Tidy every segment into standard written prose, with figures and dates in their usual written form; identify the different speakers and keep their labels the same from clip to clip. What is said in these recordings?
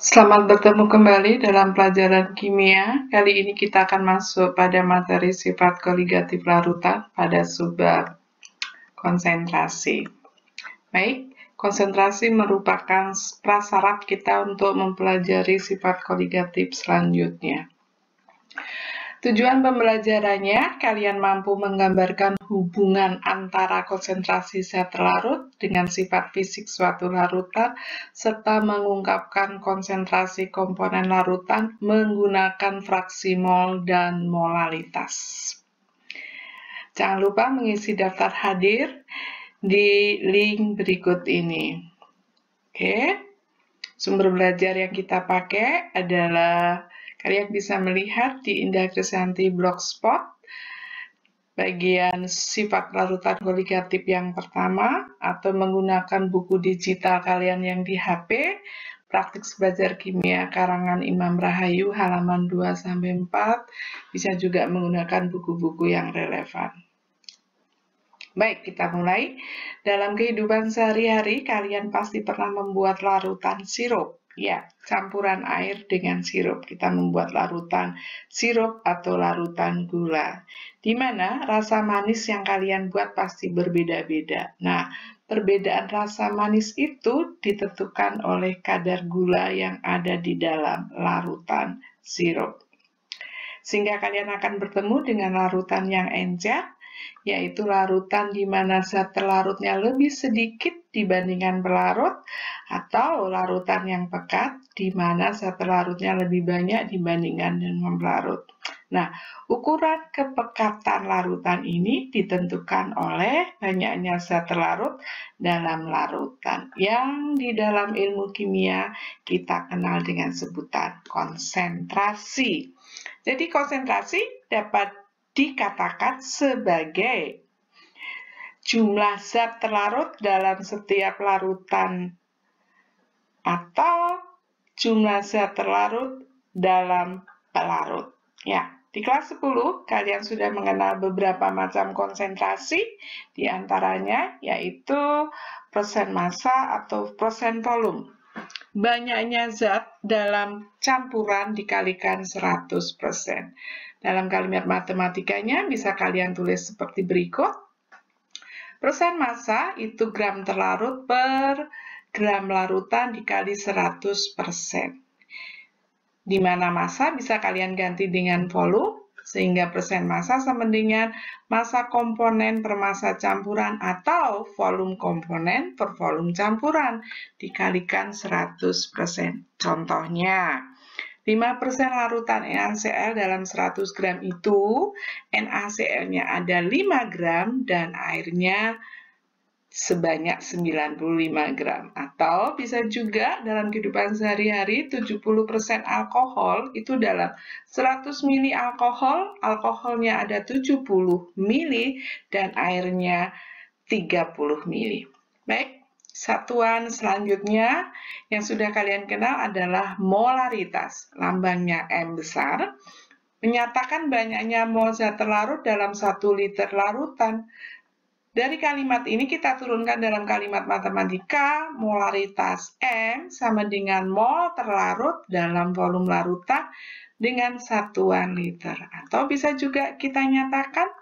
Speaker 1: Selamat bertemu kembali dalam pelajaran kimia. Kali ini kita akan masuk pada materi sifat koligatif larutan pada subbab konsentrasi. Baik, konsentrasi merupakan prasyarat kita untuk mempelajari sifat koligatif selanjutnya. Tujuan pembelajarannya, kalian mampu menggambarkan hubungan antara konsentrasi zat larut dengan sifat fisik suatu larutan, serta mengungkapkan konsentrasi komponen larutan menggunakan fraksi mol dan molalitas. Jangan lupa mengisi daftar hadir di link berikut ini. Oke, sumber belajar yang kita pakai adalah kalian bisa melihat di Indah Krisanti Blogspot, bagian sifat larutan koligatif yang pertama, atau menggunakan buku digital kalian yang di HP, Praktik Belajar Kimia karangan Imam Rahayu, halaman 2-4, bisa juga menggunakan buku-buku yang relevan. Baik, kita mulai. Dalam kehidupan sehari-hari, kalian pasti pernah membuat larutan sirup. Ya, campuran air dengan sirup. Kita membuat larutan sirup atau larutan gula. Di mana rasa manis yang kalian buat pasti berbeda-beda. Nah, perbedaan rasa manis itu ditentukan oleh kadar gula yang ada di dalam larutan sirup. Sehingga kalian akan bertemu dengan larutan yang encer, yaitu larutan di mana zat larutnya lebih sedikit dibandingkan pelarut, atau larutan yang pekat di mana zat larutnya lebih banyak dibandingkan dengan pelarut. Nah, ukuran kepekatan larutan ini ditentukan oleh banyaknya zat larut dalam larutan, yang di dalam ilmu kimia kita kenal dengan sebutan konsentrasi. Jadi konsentrasi dapat dikatakan sebagai jumlah zat terlarut dalam setiap larutan atau jumlah zat terlarut dalam pelarut. Ya, di kelas 10 kalian sudah mengenal beberapa macam konsentrasi, di antaranya yaitu persen massa atau persen volume. Banyaknya zat dalam campuran dikalikan 100%. Dalam kalimat matematikanya bisa kalian tulis seperti berikut. Persen massa itu gram terlarut per gram larutan dikali 100%. Di mana massa bisa kalian ganti dengan volume, sehingga persen massa sama dengan massa komponen per massa campuran atau volume komponen per volume campuran dikalikan 100%. Contohnya, 5% larutan NaCl dalam 100 gram itu, NaCl-nya ada 5 gram dan airnya sebanyak 95 gram. Atau bisa juga dalam kehidupan sehari-hari 70% alkohol itu dalam 100 mili alkohol, alkoholnya ada 70 mili dan airnya 30 mili. Baik. Satuan selanjutnya yang sudah kalian kenal adalah molaritas. Lambangnya M besar, menyatakan banyaknya mol zat terlarut dalam 1 liter larutan. Dari kalimat ini kita turunkan dalam kalimat matematika, molaritas M sama dengan mol terlarut dalam volume larutan dengan satuan liter. Atau bisa juga kita nyatakan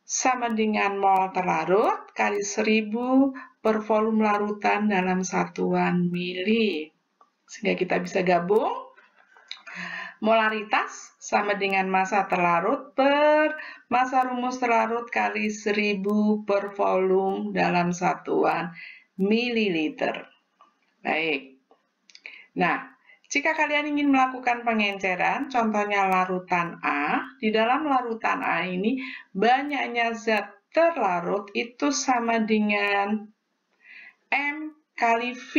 Speaker 1: sama dengan mol terlarut kali 1000 per volume larutan dalam satuan mili. Sehingga kita bisa gabung. Molaritas sama dengan massa terlarut per massa rumus terlarut kali 1000 per volume dalam satuan mililiter. Baik. Nah, jika kalian ingin melakukan pengenceran, contohnya larutan A, di dalam larutan A ini banyaknya zat terlarut itu sama dengan M kali V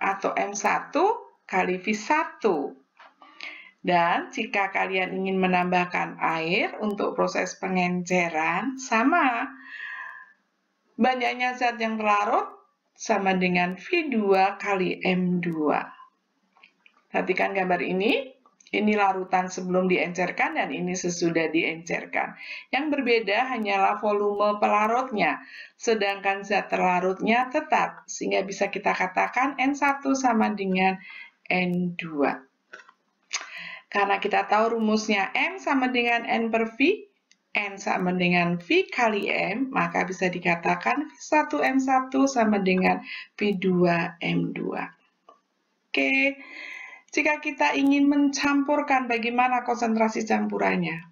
Speaker 1: atau M1 kali V1. Dan jika kalian ingin menambahkan air untuk proses pengenceran, sama banyaknya zat yang terlarut sama dengan V2 kali M2. Perhatikan gambar ini larutan sebelum diencerkan dan ini sesudah diencerkan. Yang berbeda hanyalah volume pelarutnya, sedangkan zat terlarutnya tetap, sehingga bisa kita katakan N1 sama dengan N2. Karena kita tahu rumusnya M sama dengan N per V, N sama dengan V kali M, maka bisa dikatakan V1M1 sama dengan V2M2. Oke, jika kita ingin mencampurkan bagaimana konsentrasi campurannya?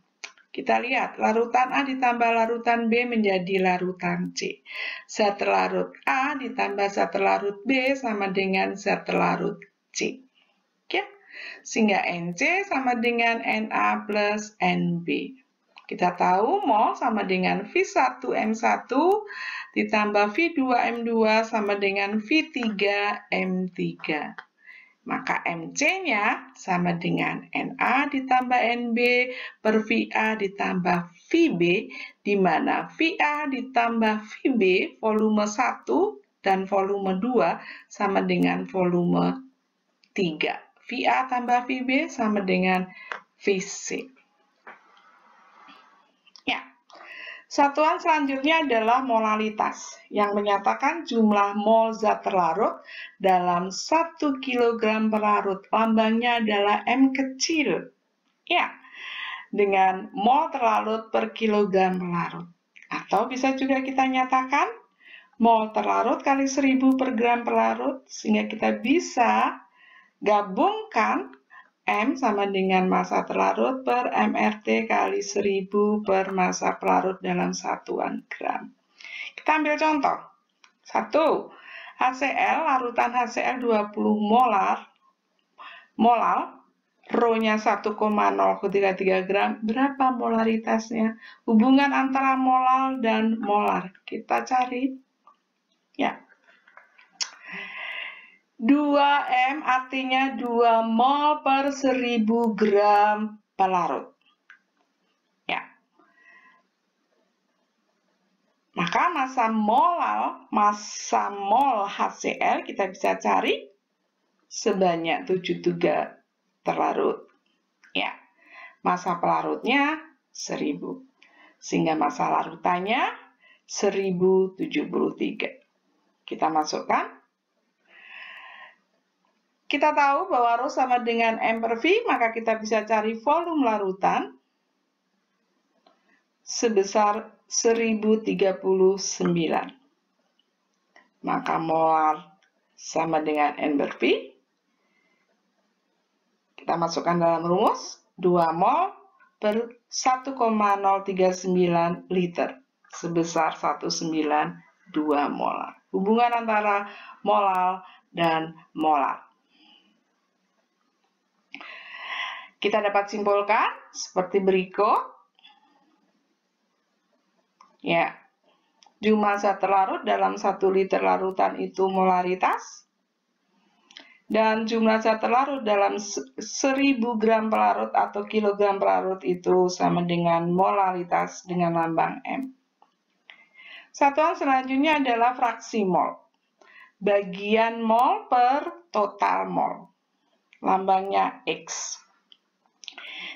Speaker 1: Kita lihat, larutan A ditambah larutan B menjadi larutan C. Zat terlarut A ditambah zat terlarut B sama dengan zat terlarut C. Oke, sehingga NC sama dengan Na plus NB. Kita tahu mol sama dengan V1M1 ditambah V2M2 sama dengan V3M3. Maka MC-nya sama dengan Na ditambah NB per VA ditambah VB, di mana VA ditambah VB volume 1 dan volume 2 sama dengan volume 3. VA tambah VB sama dengan VC. Satuan selanjutnya adalah molalitas, yang menyatakan jumlah mol zat terlarut dalam 1 kg per larut. Lambangnya adalah M kecil. Ya, dengan mol terlarut per kilogram per larut. Atau bisa juga kita nyatakan mol terlarut kali 1000 per gram per larut, sehingga kita bisa gabungkan M sama dengan massa terlarut per MRT kali 1000 per massa pelarut dalam satuan gram. Kita ambil contoh. 1. HCl, larutan HCl 20 molal, Rho-nya 1,033 gram. Berapa molaritasnya? Hubungan antara molal dan molar. Kita cari. Ya. 2M artinya 2 mol per 1000 gram pelarut. Ya. Maka massa mol HCl kita bisa cari sebanyak 73 terlarut. Ya. Massa pelarutnya 1000. Sehingga massa larutannya 1073. Kita masukkan. Kita tahu bahwa Rho sama dengan M per V, maka kita bisa cari volume larutan sebesar 1039. Maka molar sama dengan N per V. Kita masukkan dalam rumus, 2 mol per 1,039 liter, sebesar 192 molar. Hubungan antara molal dan molar. Kita dapat simpulkan seperti berikut. Ya, jumlah zat terlarut dalam 1 liter larutan itu molaritas. Dan jumlah zat terlarut dalam 1000 gram pelarut atau kilogram pelarut itu sama dengan molaritas dengan lambang M. Satuan selanjutnya adalah fraksi mol. Bagian mol per total mol. Lambangnya X.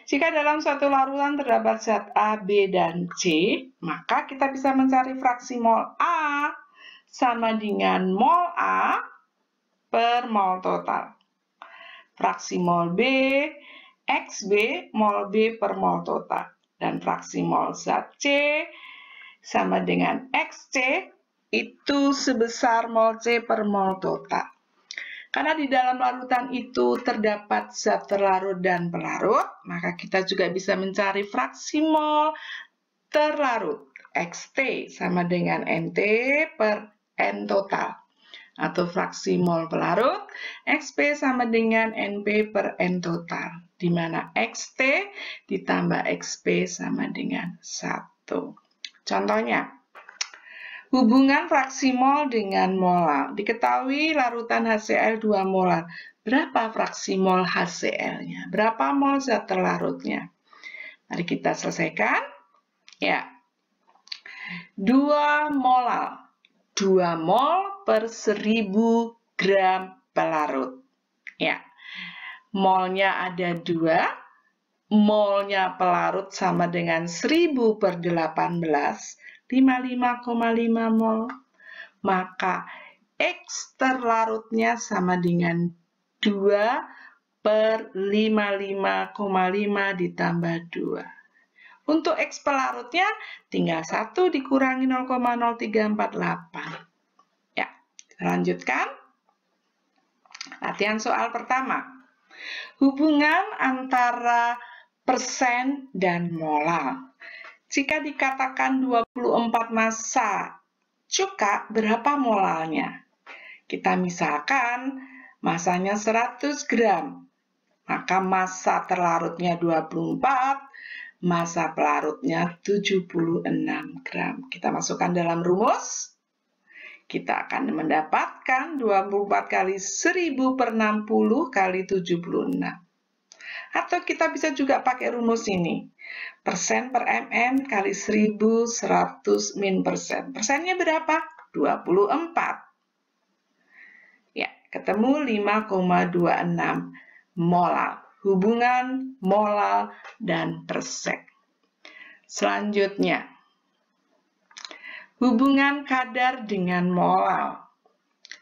Speaker 1: Jika dalam suatu larutan terdapat zat A, B, dan C, maka kita bisa mencari fraksi mol A sama dengan mol A per mol total. Fraksi mol B, XB, mol B per mol total. Dan fraksi mol zat C sama dengan XC, itu sebesar mol C per mol total. Karena di dalam larutan itu terdapat zat terlarut dan pelarut, maka kita juga bisa mencari fraksi mol terlarut. XT sama dengan NT per N total. Atau fraksi mol pelarut, XP sama dengan NP per N total. Di mana XT ditambah XP sama dengan 1. Contohnya, hubungan fraksi mol dengan molar. Diketahui larutan HCl 2 molar. Berapa fraksi mol HCl-nya? Berapa mol zat terlarutnya? Mari kita selesaikan. Ya. 2 molar. 2 mol per 1000 gram pelarut. Ya. Molnya ada 2. Molnya pelarut sama dengan 1000 per 18. 55,5 mol, maka X terlarutnya sama dengan 2/55,5 ditambah 2. Untuk X pelarutnya, tinggal 1 dikurangi 0,0348. Ya, kita lanjutkan. Latihan soal pertama. Hubungan antara persen dan molal. Jika dikatakan 24 massa cuka, berapa molalnya? Kita misalkan masanya 100 gram, maka massa terlarutnya 24, massa pelarutnya 76 gram. Kita masukkan dalam rumus. Kita akan mendapatkan 24 kali 1000 per 60 kali 76. Atau kita bisa juga pakai rumus ini. Persen per mm kali 1100 min persen. Persennya berapa? 24. Ya, ketemu 5,26 molal. Hubungan molal dan persen. Selanjutnya, hubungan kadar dengan molal.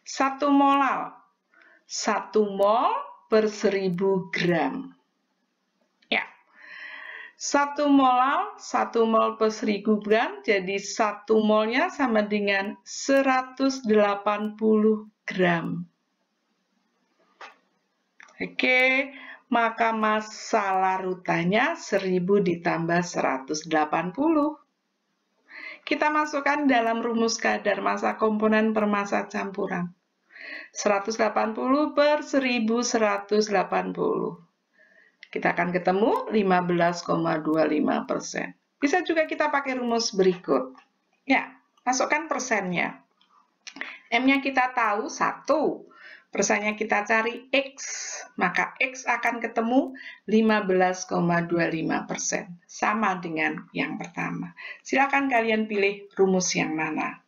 Speaker 1: 1 molal, 1 mol per 1000 gram. Ya, 1 molal, 1 mol per 1000 gram, jadi 1 molnya sama dengan 180 gram. Oke, maka massa larutannya 1000 ditambah 180. Kita masukkan dalam rumus kadar massa komponen per massa campuran. 180 per 1180. Kita akan ketemu 15,25%. Bisa juga kita pakai rumus berikut. Ya, masukkan persennya. M-nya kita tahu 1. Persennya kita cari X, maka X akan ketemu 15,25%. Sama dengan yang pertama. Silakan kalian pilih rumus yang mana.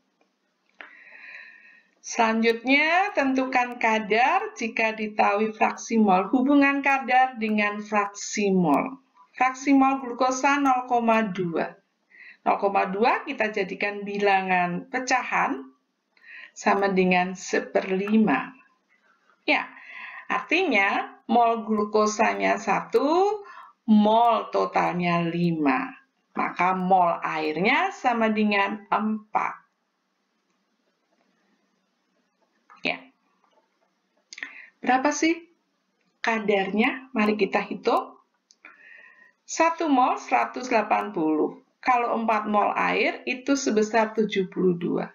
Speaker 1: Selanjutnya, tentukan kadar jika diketahui fraksi mol. Hubungan kadar dengan fraksi mol. Fraksi mol glukosa 0,2. 0,2 kita jadikan bilangan pecahan sama dengan 1/5. Ya, artinya mol glukosanya 1, mol totalnya 5. Maka mol airnya sama dengan 4. Ya. Berapa sih kadarnya? Mari kita hitung. 1 mol 180. Kalau 4 mol air itu sebesar 72.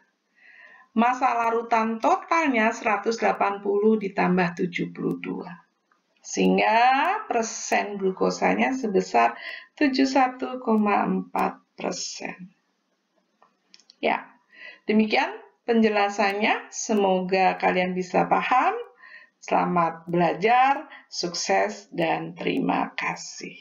Speaker 1: Massa larutan totalnya 180 ditambah 72. Sehingga persen glukosanya sebesar 71,4%. Ya, demikian penjelasannya. Semoga kalian bisa paham. Selamat belajar, sukses, dan terima kasih.